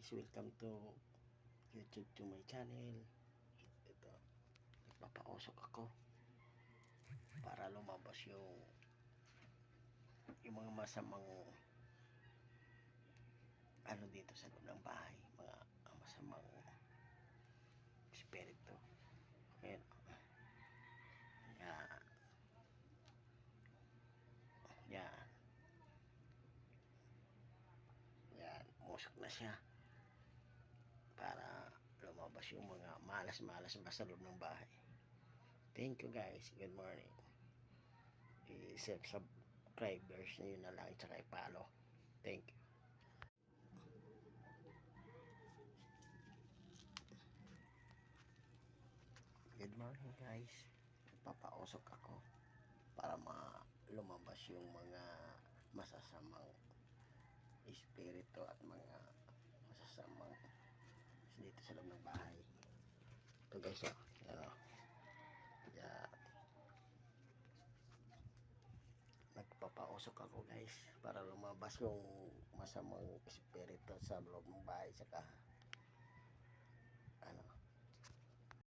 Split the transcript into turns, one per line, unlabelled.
guys, welcome to YouTube to my channel. Ito, nagpapausok ako para lumabas yung mga masamang ano dito sa loob ng bahay, mga masamang espiritu. Ayan. Yan. Yan, musok na siya para lumabas yung mga malas-malas ba sa loob ng bahay. Thank you guys, good morning. I-subscribers nyo na lang, tsaka i-follow. Thank you. Good morning guys, papausok ako para lumabas yung mga masasamang espiritu at mga masasamang dito sa loob ng bahay. Ito guys, nagpapausok ako guys para lumabas yung masamang espiritu sa loob ng bahay, saka